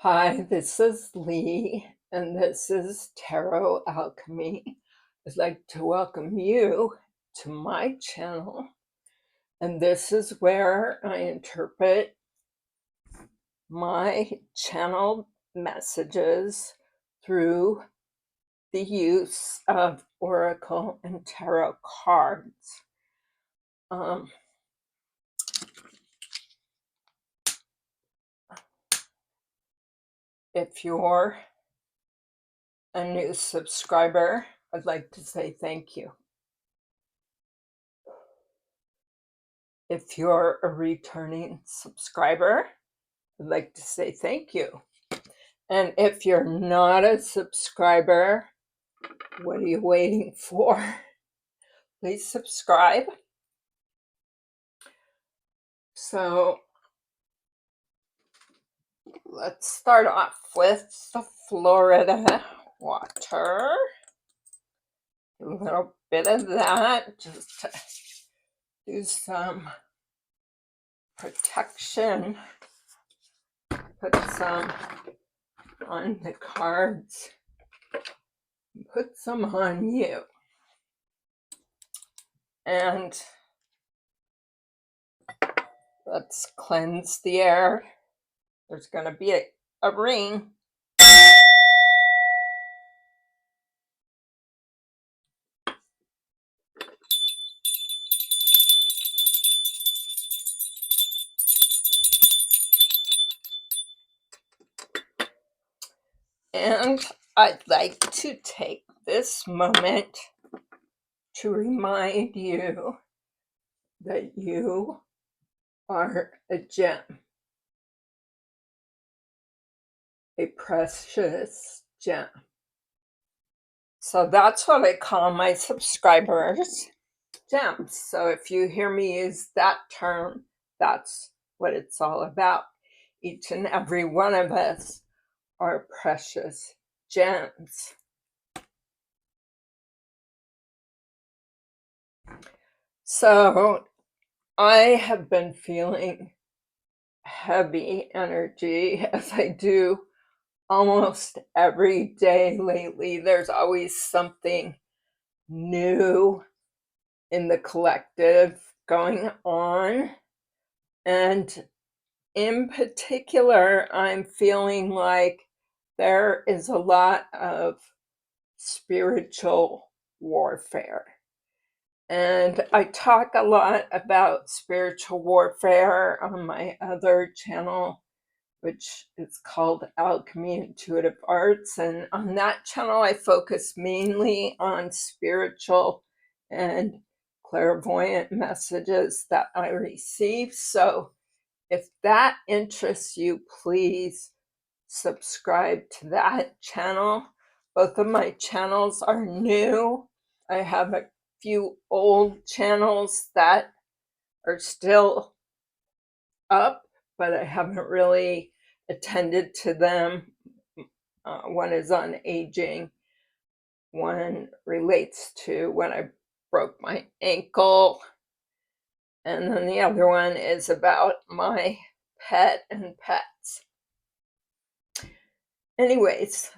Hi, this is Leigh, and this is Tarot Alchemy. I'd like to welcome you to my channel, and this is where I interpret my channel messages through the use of Oracle and Tarot cards. If you're a new subscriber, I'd like to say thank you. If you're a returning subscriber, I'd like to say thank you. And if you're not a subscriber, what are you waiting for? Please subscribe. So let's start off with the Florida water. A little bit of that just to do some protection. Put some on the cards. Put some on you. And let's cleanse the air. There's going to be a ring. And I'd like to take this moment to remind you that you are a gem, a precious gem. So that's what I call my subscribers, gems. So if you hear me use that term, that's what it's all about. Each and every one of us are precious gems. So I have been feeling heavy energy, as I do almost every day lately. There's always something new in the collective going on. And in particular, I'm feeling like there is a lot of spiritual warfare. And I talk a lot about spiritual warfare on my other channel, which is called Alchemy Intuitive Arts. And on that channel, I focus mainly on spiritual and clairvoyant messages that I receive. So if that interests you, please subscribe to that channel. Both of my channels are new. I have a few old channels that are still up, but I haven't really attended to them. One is on aging. One relates to when I broke my ankle. And then the other one is about my pet and pets. Anyways,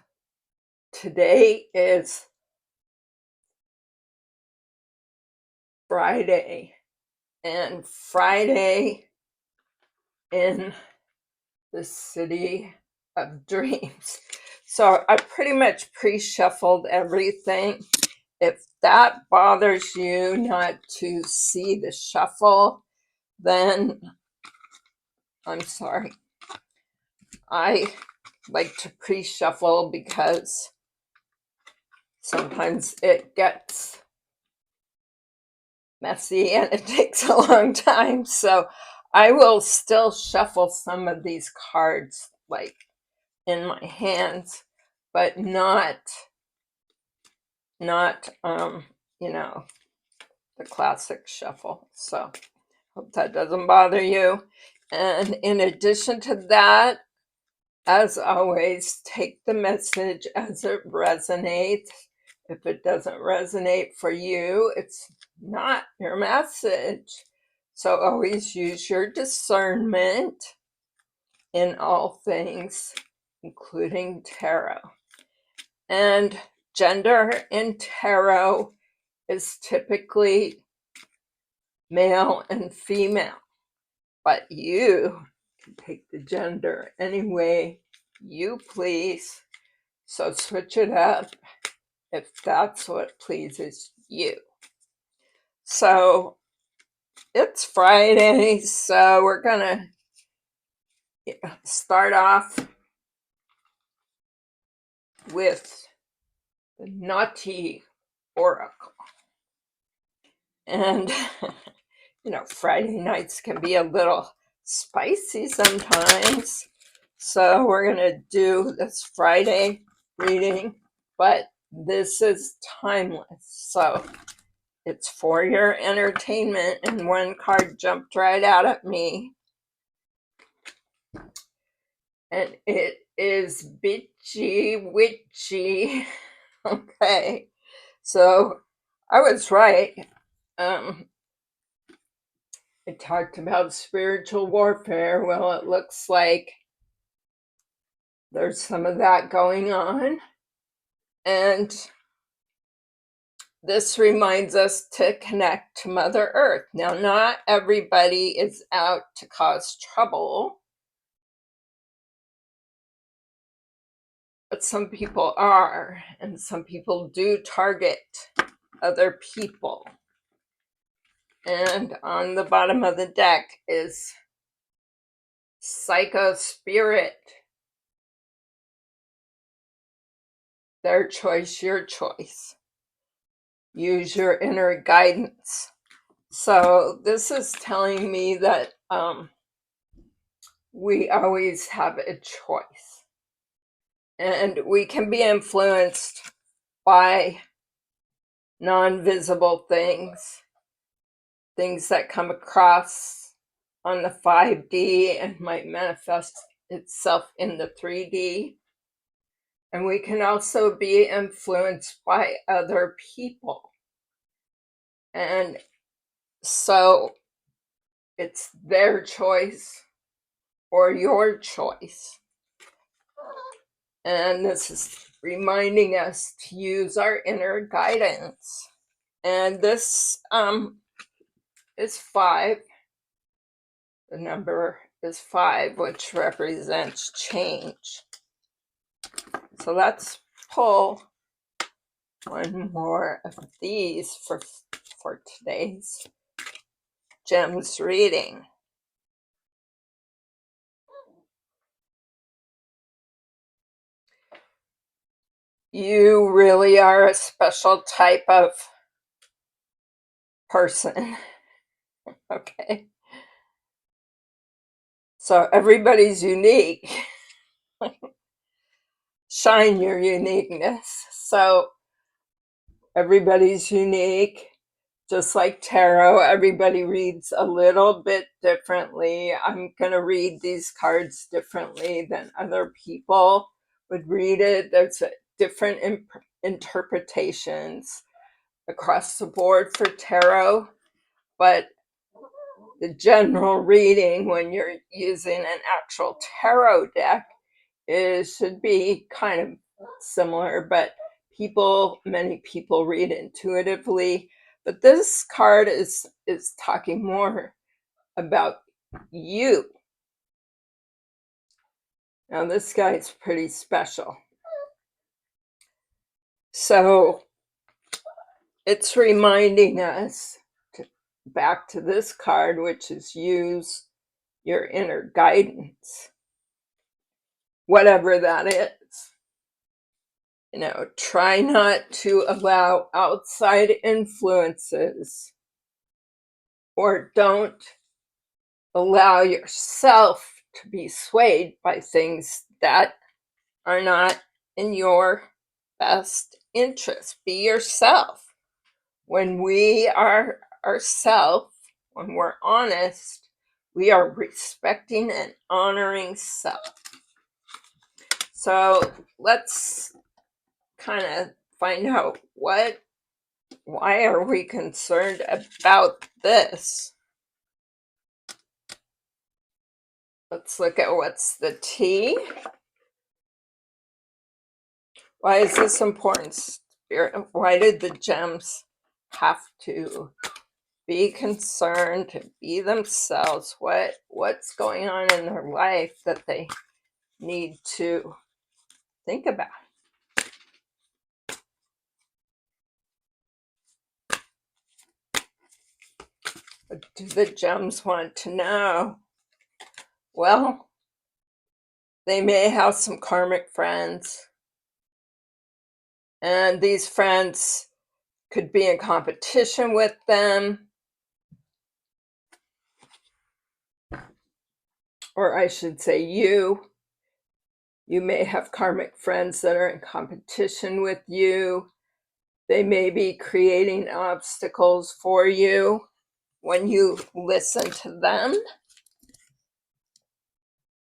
today is Friday, and Friday in the city of dreams. So I pretty much pre-shuffled everything. If that bothers you not to see the shuffle, then I'm sorry. I like to pre-shuffle because sometimes it gets messy and it takes a long time. So I will still shuffle some of these cards like in my hands, but not you know, the classic shuffle. So hope that doesn't bother you. And in addition to that, as always, take the message as it resonates. If it doesn't resonate for you, it's not your message. So always use your discernment in all things including tarot. And gender in tarot is typically male and female, but you can take the gender any way you please. So switch it up if that's what pleases you. So it's Friday, so we're gonna start off with the Naughty Oracle. And Friday nights can be a little spicy sometimes. So we're gonna do this Friday reading, but this is timeless. So it's for your entertainment, and one card jumped right out at me. And it is Bitchy Witchy. Okay, so I was right. I talked about spiritual warfare. Well, it looks like there's some of that going on. And this reminds us to connect to Mother Earth. Now, not everybody is out to cause trouble, but some people are, and some people do target other people. And on the bottom of the deck is Psycho Spirit. Their choice, your choice. Use your inner guidance. So this is telling me that we always have a choice. And we can be influenced by non-visible things that come across on the 5D and might manifest itself in the 3D. And we can also be influenced by other people. And so it's their choice or your choice. And this is reminding us to use our inner guidance. And this is 5. The number is 5, which represents change. So let's pull one more of these for today's Gems reading. You really are a special type of person. Okay. So everybody's unique. Shine your uniqueness. So everybody's unique. Just like tarot, everybody reads a little bit differently. I'm going to read these cards differently than other people would read it. There's different interpretations across the board for tarot, but the general reading when you're using an actual tarot deck should be kind of similar, but many people read intuitively. But this card is talking more about you. Now this guy's pretty special. So it's reminding us back to this card, which is use your inner guidance, whatever that is. Try not to allow outside influences, or don't allow yourself to be swayed by things that are not in your best interest. Be yourself. When we are ourselves, when we're honest, we are respecting and honoring self. So let's kind of find out why are we concerned about this? Let's look at what's the T. Why is this important, Spirit? Why did the gems have to be concerned, to be themselves? What's going on in their life that they need to think about? What do the gems want to know? Well, they may have some karmic friends, and these friends could be in competition with them, or I should say you may have karmic friends that are in competition with you. They may be creating obstacles for you when you listen to them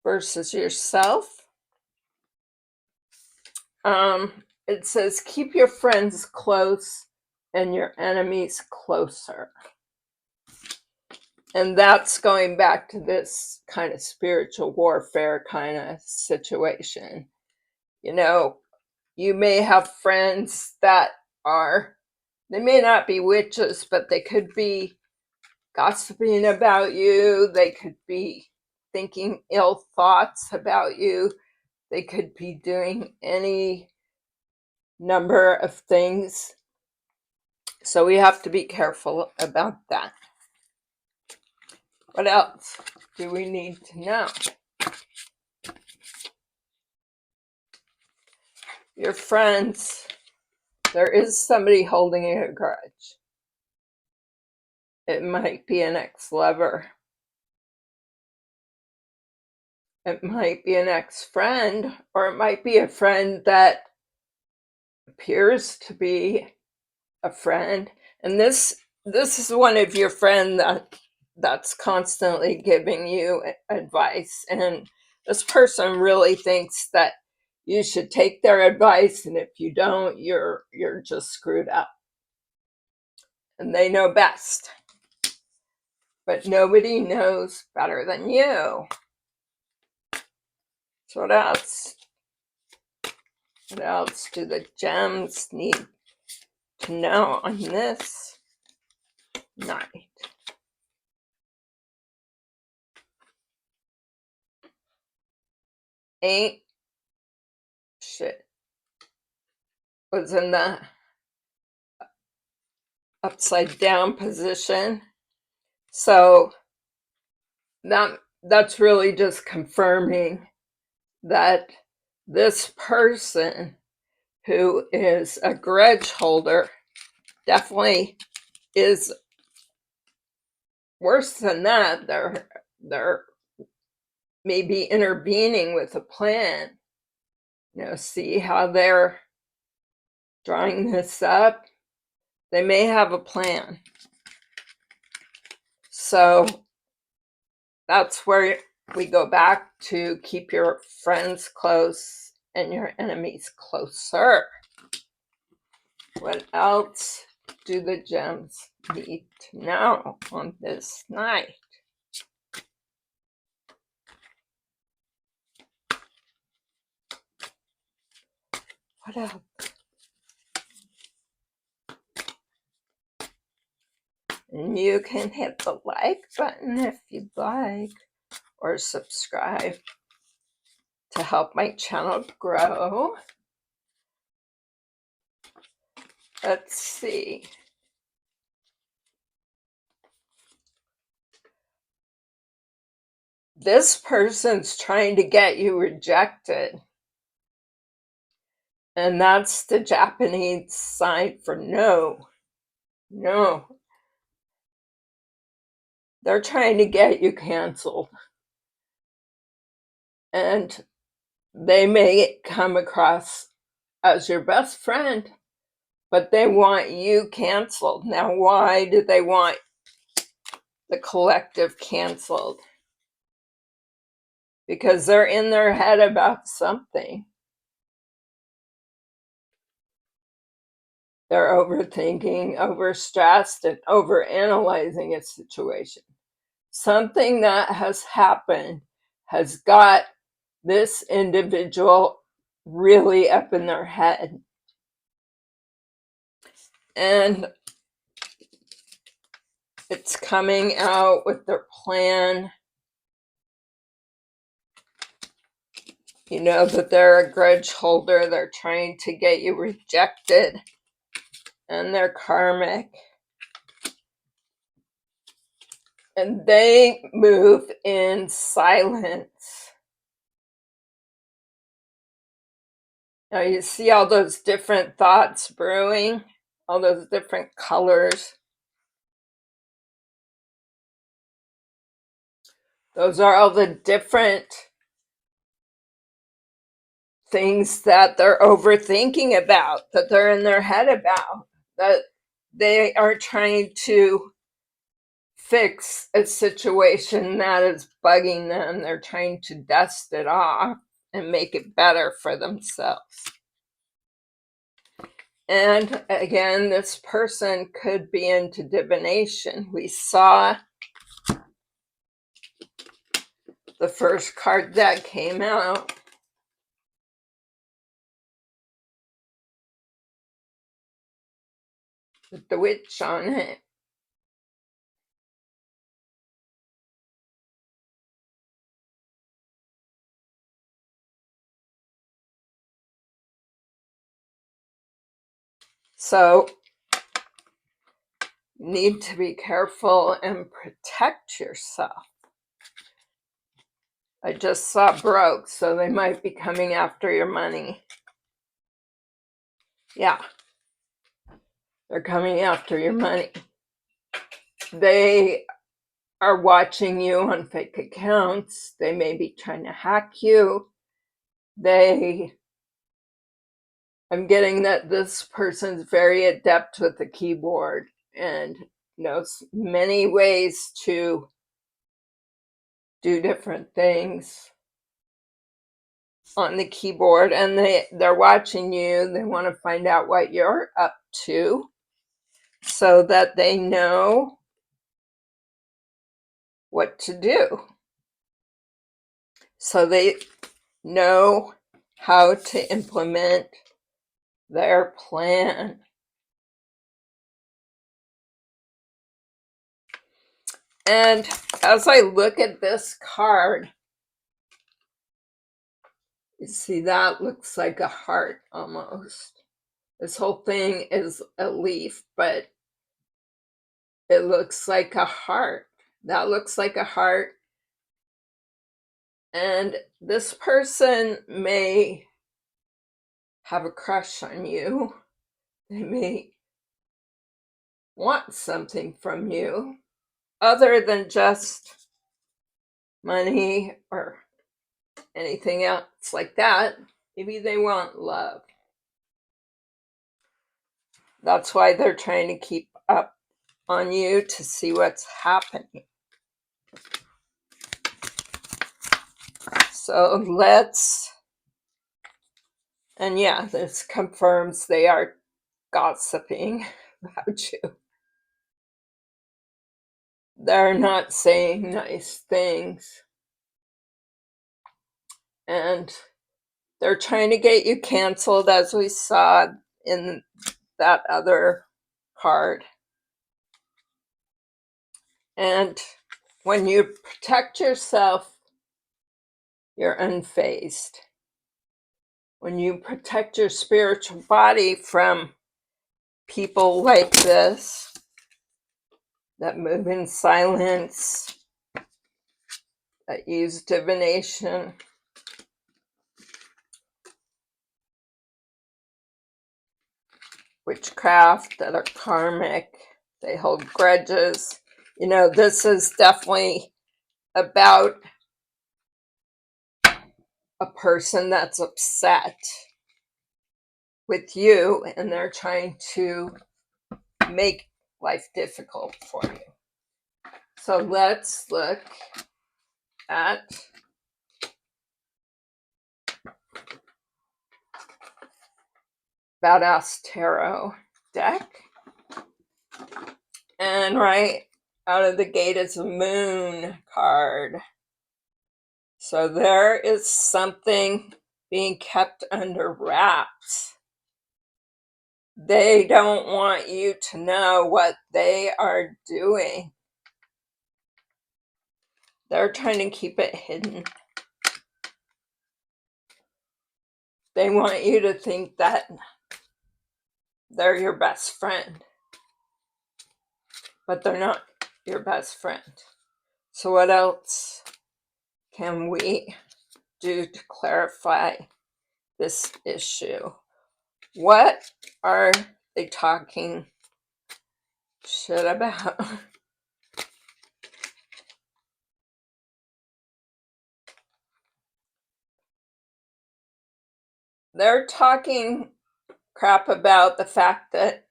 versus yourself. It says keep your friends close and your enemies closer. And that's going back to this kind of spiritual warfare kind of situation. You know, you may have friends that they may not be witches, but they could be gossiping about you. They could be thinking ill thoughts about you. They could be doing any number of things. So we have to be careful about that. What else do we need to know? Your friends, there is somebody holding a grudge. It might be an ex-lover. It might be an ex-friend, or it might be a friend that appears to be a friend. And this is one of your friends that's constantly giving you advice. And this person really thinks that you should take their advice, and if you don't, you're just screwed up. And they know best. But nobody knows better than you. So what else? What else do the gems need to know on this night? Ain't shit was in the upside down position. So that's really just confirming that this person who is a grudge holder definitely is worse than that. They're maybe intervening with a plan. See how they're drawing this up? They may have a plan. So that's where we go back to keep your friends close and your enemies closer. What else do the gems need to know on this night? What else? And you can hit the like button if you'd like, or subscribe to help my channel grow. Let's see. This person's trying to get you rejected. And that's the Japanese sign for no. No. They're trying to get you canceled. And they may come across as your best friend, but they want you canceled. Now, why do they want the collective canceled? Because they're in their head about something. They're overthinking, overstressed, and overanalyzing a situation. Something that has happened has got this individual really up in their head. And it's coming out with their plan. You know that they're a grudge holder. They're trying to get you rejected. And they're karmic. And they move in silence. Now you see all those different thoughts brewing, all those different colors. Those are all the different things that they're overthinking about, that they're in their head about, that they are trying to fix a situation that is bugging them. They're trying to dust it off and make it better for themselves. And again, this person could be into divination. We saw the first card that came out. With the witch on it. So you need to be careful and protect yourself. I just saw broke, so they might be coming after your money. Yeah, they're coming after your money. They are watching you on fake accounts. They may be trying to hack you. I'm getting that this person's very adept with the keyboard and knows many ways to do different things on the keyboard, and they're watching you. They want to find out what you're up to so that they know what to do. So they know how to implement their plan. And as I look at this card, you see that looks like a heart almost. This whole thing is a leaf, but it looks like a heart. That looks like a heart. And this person may have a crush on you. They may want something from you other than just money or anything else like that. Maybe they want love. That's why they're trying to keep up on you to see what's happening. So and yeah, this confirms they are gossiping about you. They're not saying nice things. And they're trying to get you canceled, as we saw in that other card. And when you protect yourself, you're unfazed. When you protect your spiritual body from people like this that move in silence, that use divination, witchcraft, that are karmic, they hold grudges. You know, this is definitely about a person that's upset with you and they're trying to make life difficult for you. So let's look at Badass Tarot deck. And right out of the gate is a moon card. So there is something being kept under wraps. They don't want you to know what they are doing. They're trying to keep it hidden. They want you to think that they're your best friend, but they're not your best friend. So what else can we do to clarify this issue? What are they talking shit about? They're talking crap about the fact that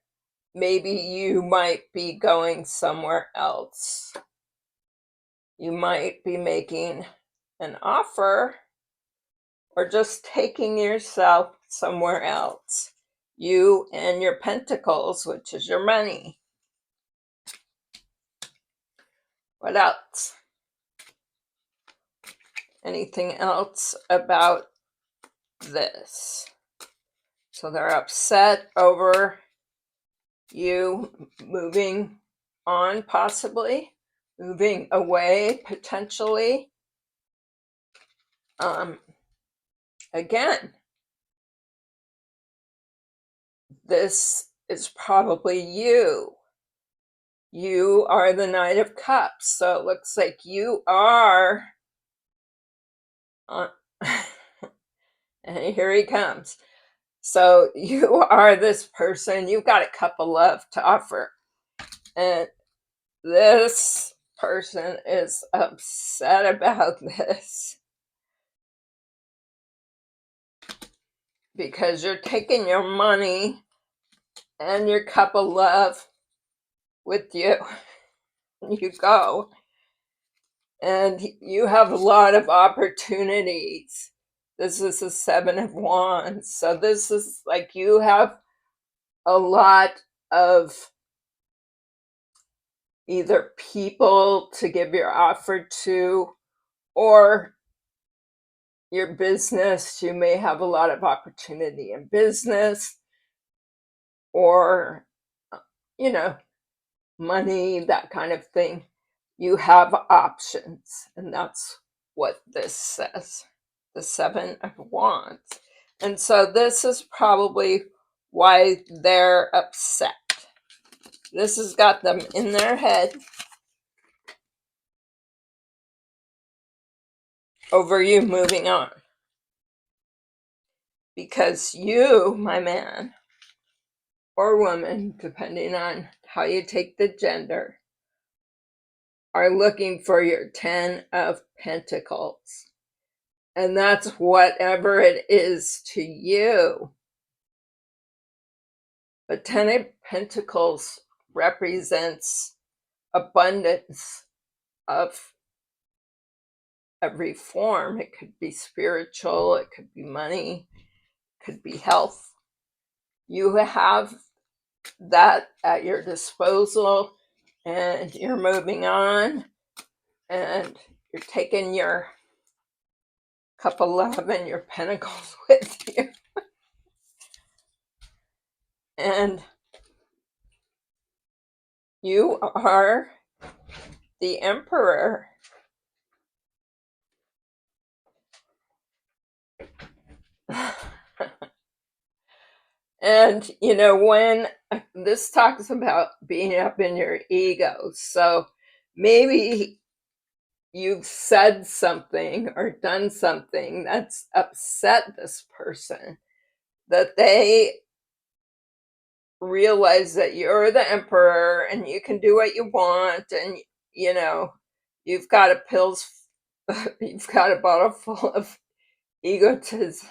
maybe you might be going somewhere else. You might be making an offer or just taking yourself somewhere else. You and your pentacles, which is your money. What else? Anything else about this? So they're upset over you moving on, possibly moving away, potentially. Again, this is probably you. You are the Knight of Cups, so it looks like you are and here he comes. So you are this person, you've got a cup of love to offer, and this person is upset about this because you're taking your money and your cup of love with you. You go, and you have a lot of opportunities. This is the Seven of Wands, so this is like you have a lot of either people to give your offer to, or your business. You may have a lot of opportunity in business, or money, that kind of thing. You have options, and that's what this says, the Seven of Wands. And so this is probably why they're upset. This has got them in their head over you moving on. Because you, my man or woman, depending on how you take the gender, are looking for your 10 of Pentacles. And that's whatever it is to you. But 10 of Pentacles represents abundance of every form. It could be spiritual, it could be money, it could be health. You have that at your disposal, and you're moving on, and you're taking your cup of love and your pentacles with you. And you are the Emperor. And when this talks about being up in your ego, so maybe you've said something or done something that's upset this person, that they realize that you're the Emperor and you can do what you want, and you've got you've got a bottle full of egotism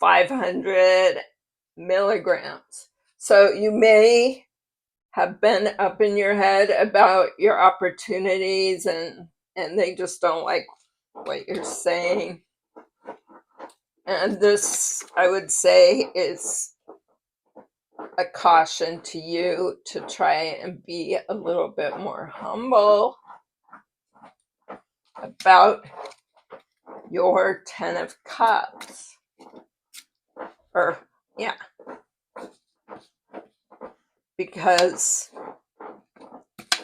500 milligrams. So you may have been up in your head about your opportunities, and they just don't like what you're saying. And this, I would say, is a caution to you to try and be a little bit more humble about your Ten of Cups. Or, yeah. Because,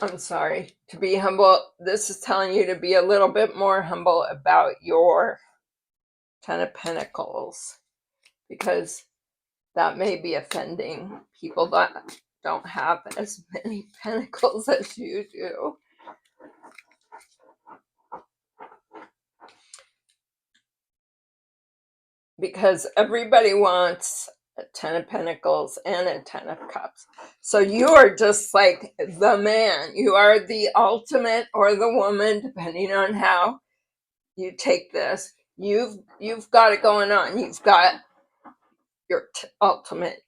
I'm sorry, to be humble, this is telling you to be a little bit more humble about your Ten of Pentacles. Because that may be offending people that don't have as many pentacles as you do. Because everybody wants a Ten of Pentacles and a Ten of Cups. So you are just like the man. You are the ultimate, or the woman, depending on how you take this. You've got it going on. You've got your ultimate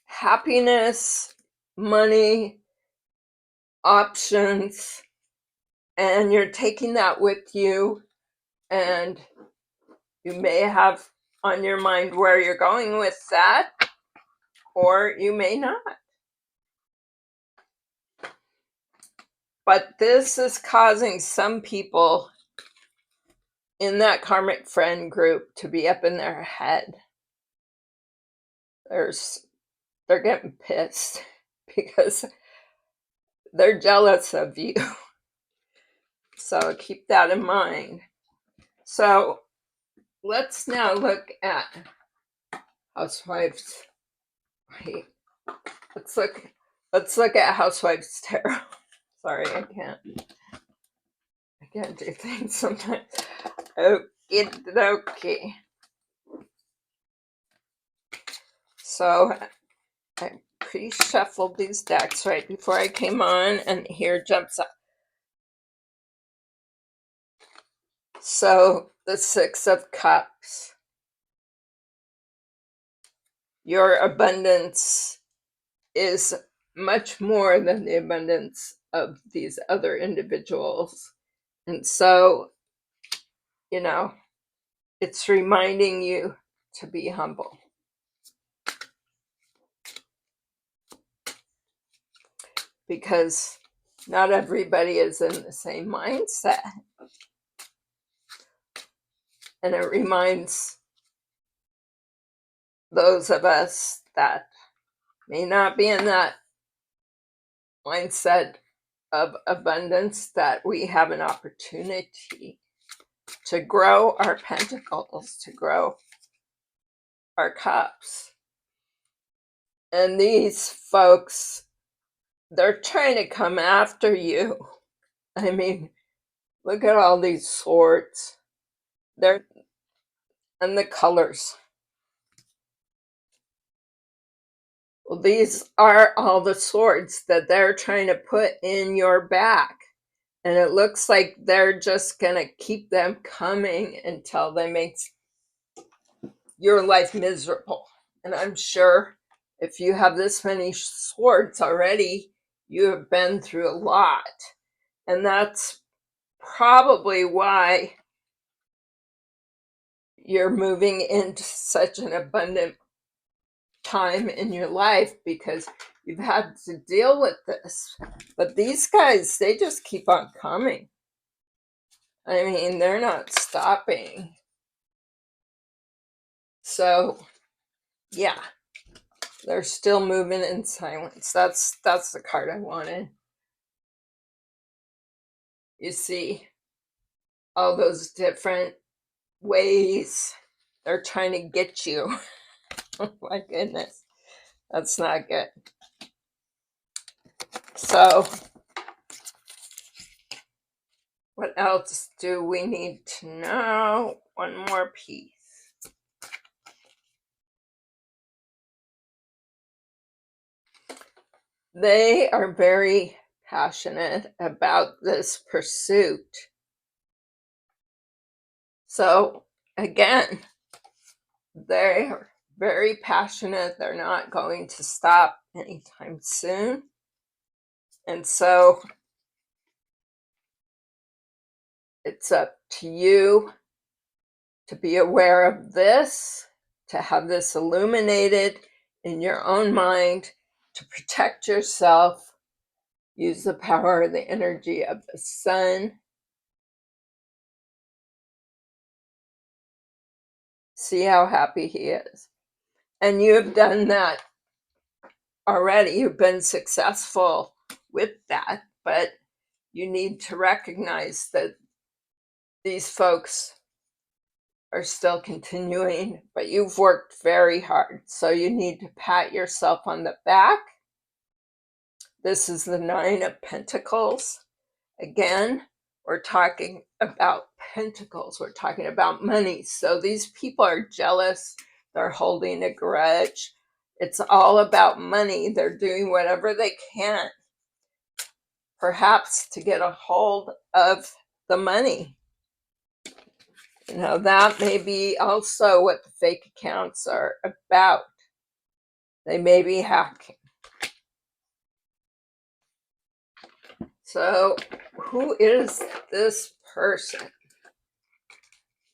happiness, money, options, and you're taking that with you, and you may have on your mind where you're going with that, or you may not. But this is causing some people in that karmic friend group to be up in their head. They're getting pissed because they're jealous of you. So keep that in mind. So let's now look at Housewives. Wait, let's look at Housewives Tarot. Sorry, I can't do things sometimes. Okay. So I pre-shuffled these decks right before I came on, and here jumps up. So the Six of Cups. Your abundance is much more than the abundance of these other individuals. And so, it's reminding you to be humble. Because not everybody is in the same mindset. And it reminds those of us that may not be in that mindset of abundance that we have an opportunity to grow our pentacles, to grow our cups. And these folks, they're trying to come after you. I mean, look at all these swords. And the colors. Well, these are all the swords that they're trying to put in your back. And it looks like they're just going to keep them coming until they make your life miserable. And I'm sure if you have this many swords already, you have been through a lot. And that's probably why you're moving into such an abundant time in your life, because you've had to deal with this. But these guys, they just keep on coming. I mean, they're not stopping. So, yeah, they're still moving in silence. That's the card I wanted. You see all those different ways they're trying to get you. Oh my goodness, that's not good. So, what else do we need to know? One more piece. They are very passionate about this pursuit. So, again, they're very passionate. They're not going to stop anytime soon. And so, it's up to you to be aware of this, to have this illuminated in your own mind, to protect yourself. Use the power of the energy of the sun See how happy he is. And you have done that already. You've been successful with that, but you need to recognize that these folks are still continuing, but you've worked very hard. So you need to pat yourself on the back. This is the Nine of Pentacles. Again, we're talking about pentacles. We're talking about money. So these people are jealous. They're holding a grudge. It's all about money. They're doing whatever they can, perhaps to get a hold of the money. You know, that may be also what the fake accounts are about. They may be hacking. So, who is this person?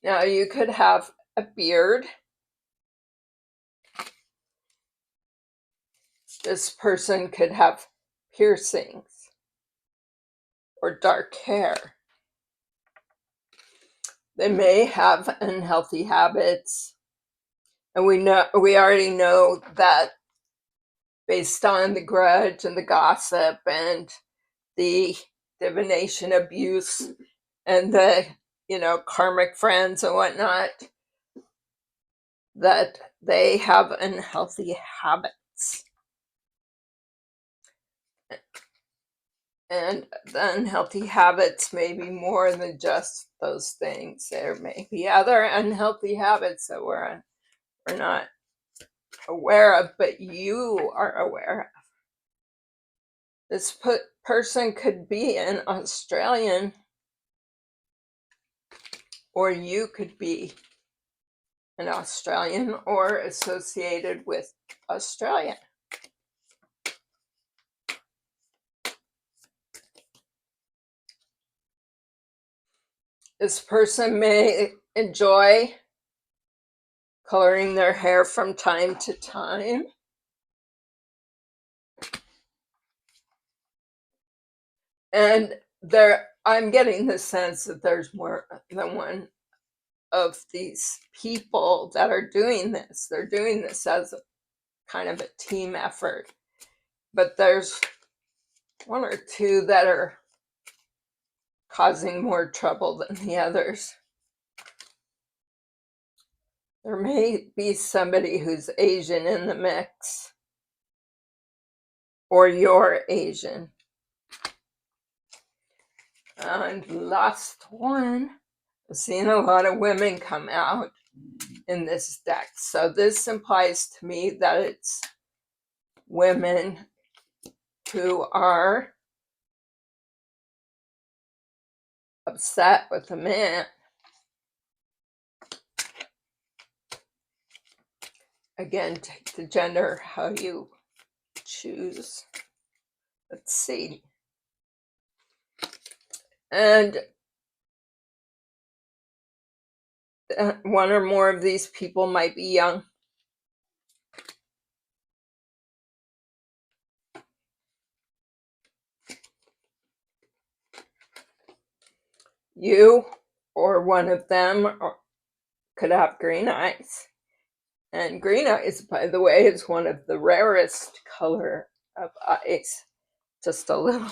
Now, you could have a beard. This person could have piercings or dark hair. They may have unhealthy habits. And we already know that based on the grudge and the gossip and the divination abuse and the, karmic friends and whatnot, that they have unhealthy habits. And the unhealthy habits may be more than just those things. There may be other unhealthy habits that we're not aware of, but you are aware of. This person could be an Australian, or you could be an Australian or associated with Australia. This person may enjoy coloring their hair from time to time. And I'm getting the sense that there's more than one of these people that are doing this. They're doing this as a kind of a team effort. But there's one or two that are causing more trouble than the others. There may be somebody who's Asian in the mix, or you're Asian. And last one, I'm seeing a lot of women come out in this deck. So this implies to me that it's women who are upset with a man. Again, take the gender how you choose. Let's see. And one or more of these people might be young. You or one of them could have green eyes. And green eyes, by the way, is one of the rarest color of eyes. Just a little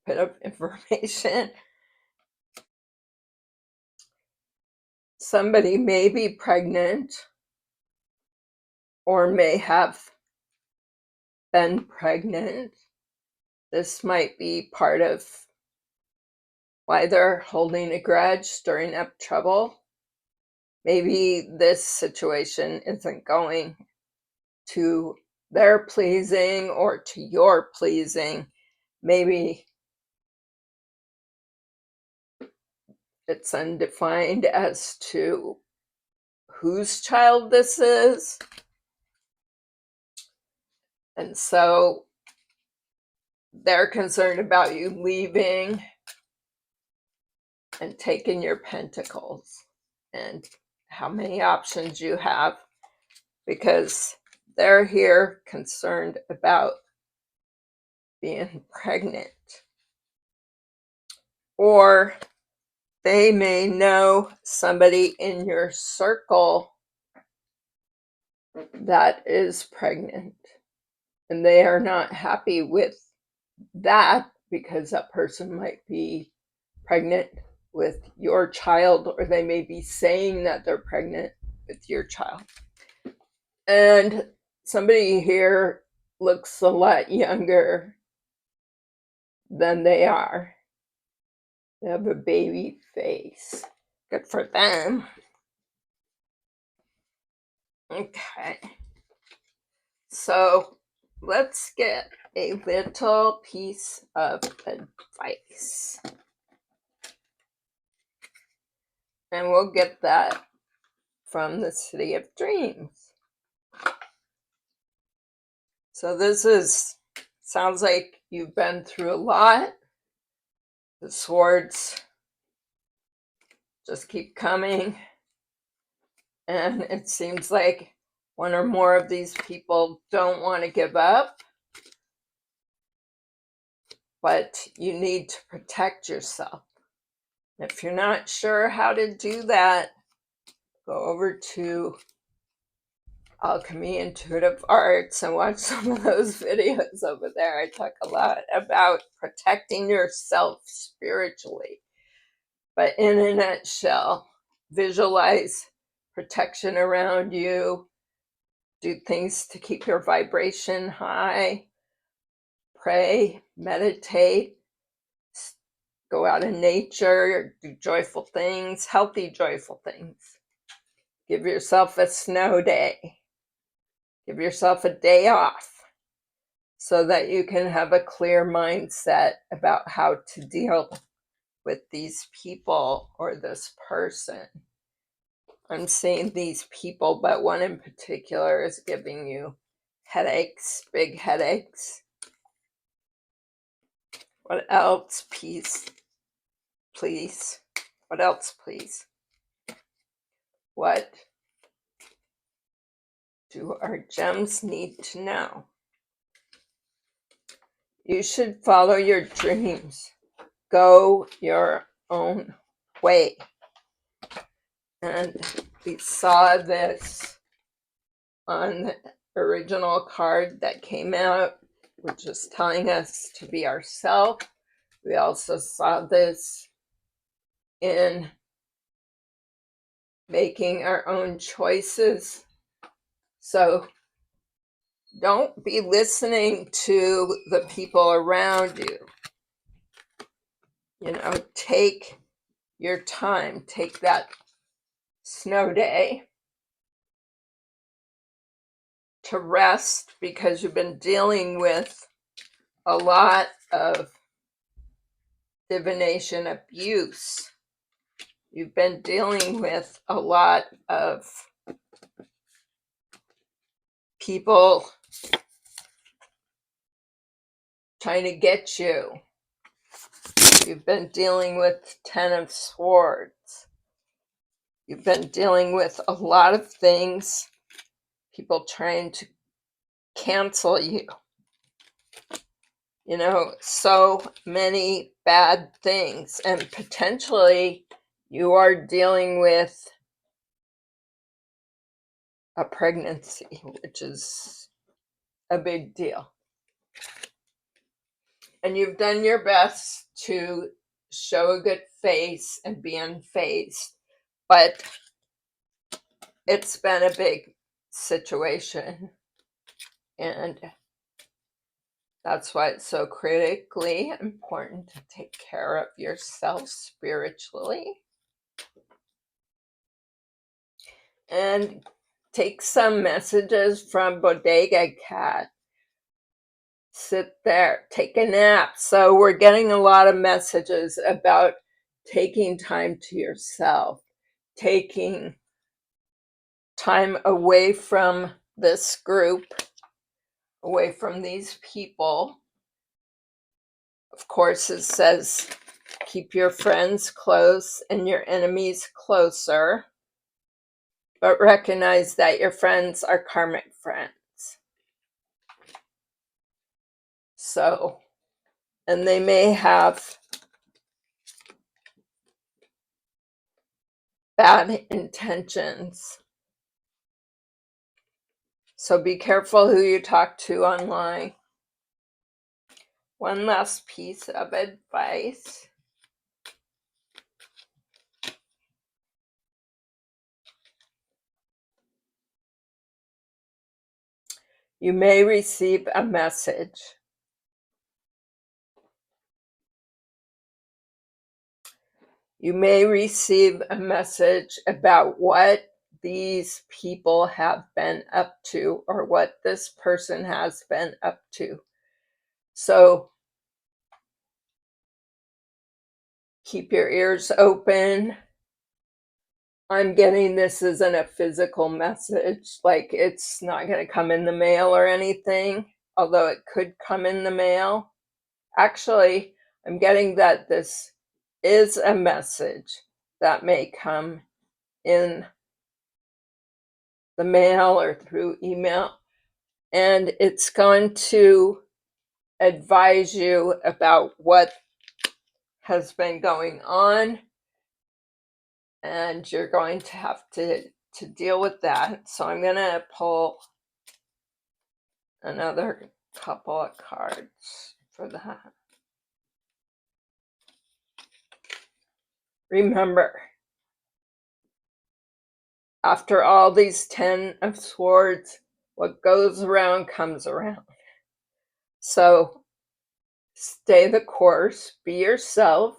bit of information. Somebody may be pregnant or may have been pregnant. This might be part of why they're holding a grudge, stirring up trouble. Maybe this situation isn't going to their pleasing or to your pleasing. Maybe it's undefined as to whose child this is. And so they're concerned about you leaving and taking your pentacles and how many options you have, because they're here concerned about being pregnant, or they may know somebody in your circle that is pregnant, and they are not happy with that because that person might be pregnant with your child, or they may be saying that they're pregnant with your child. And somebody here looks a lot younger than they are. They have a baby face. Good for them. Okay. So let's get a little piece of advice. And we'll get that from the City of Dreams. So this sounds like you've been through a lot. The swords just keep coming. And it seems like one or more of these people don't want to give up. But you need to protect yourself. If you're not sure how to do that, go over to Alchemy Intuitive Arts and watch some of those videos over there. I talk a lot about protecting yourself spiritually. But in a nutshell, visualize protection around you, do things to keep your vibration high, pray, meditate, go out in nature, do joyful things, healthy, joyful things. Give yourself a snow day. Give yourself a day off so that you can have a clear mindset about how to deal with these people or this person. I'm saying these people, but one in particular is giving you headaches, big headaches. What else, please? Please. What else, please? What do our gems need to know? You should follow your dreams. Go your own way. And we saw this on the original card that came out, which is telling us to be ourselves. We also saw this in making our own choices. So don't be listening to the people around you. You know, take your time, take that snow day to rest, because you've been dealing with a lot of divination abuse. You've been dealing with a lot of people trying to get you. You've been dealing with Ten of Swords. You've been dealing with a lot of things, people trying to cancel you. You know, so many bad things. And potentially you are dealing with a pregnancy, which is a big deal. And you've done your best to show a good face and be unfazed, but it's been a big situation. And that's why it's so critically important to take care of yourself spiritually. And take some messages from Bodega Cat. Sit there, take a nap. So we're getting a lot of messages about taking time to yourself, taking time away from this group, away from these people. Of course, it says keep your friends close and your enemies closer, but recognize that your friends are karmic friends. So, and they may have bad intentions. So be careful who you talk to online. One last piece of advice. You may receive a message. You may receive a message about what these people have been up to or what this person has been up to. So keep your ears open. I'm getting this isn't a physical message, like it's not going to come in the mail or anything, although it could come in the mail. Actually, I'm getting that this is a message that may come in the mail or through email, and it's going to advise you about what has been going on, and you're going to have to deal with that. So I'm going to pull another couple of cards for that. Remember, after all these 10 of Swords, what goes around comes around. So stay the course, be yourself,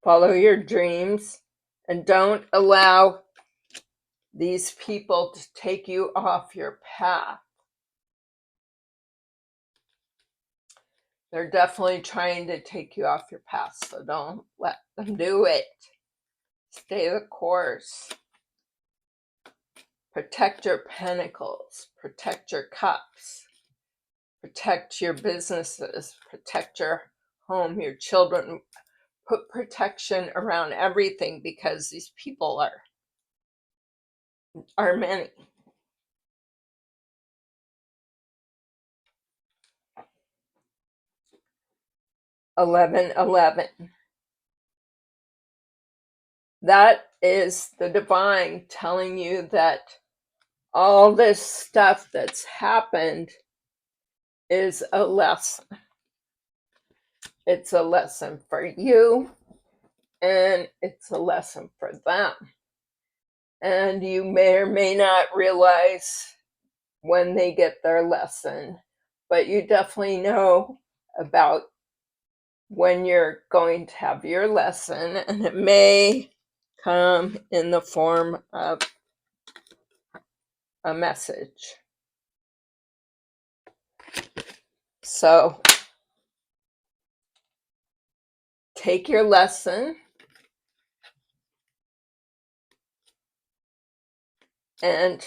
follow your dreams, and don't allow these people to take you off your path. They're definitely trying to take you off your path, so don't let them do it. Stay the course. Protect your pentacles, protect your cups, protect your businesses, protect your home, your children. Put protection around everything because these people are many. $1111. That is the divine telling you that all this stuff that's happened is a lesson. It's a lesson for you, and it's a lesson for them. And you may or may not realize when they get their lesson, but you definitely know about when you're going to have your lesson, and it may come in the form of a message. So take your lesson and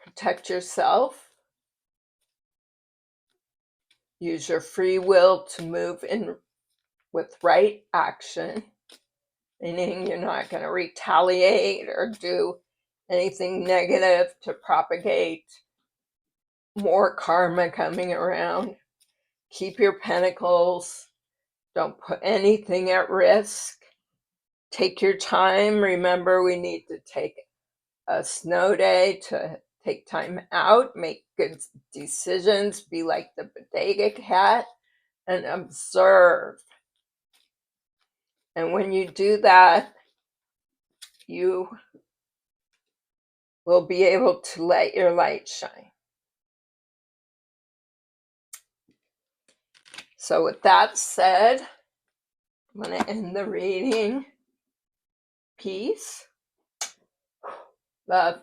protect yourself. Use your free will to move in with right action, meaning you're not going to retaliate or do anything negative to propagate more karma coming around. Keep your pentacles. Don't put anything at risk. Take your time. Remember, we need to take a snow day to take time out, make good decisions, be like the bodega cat, and observe. And when you do that, you will be able to let your light shine. So with that said, I'm going to end the reading. Peace, love,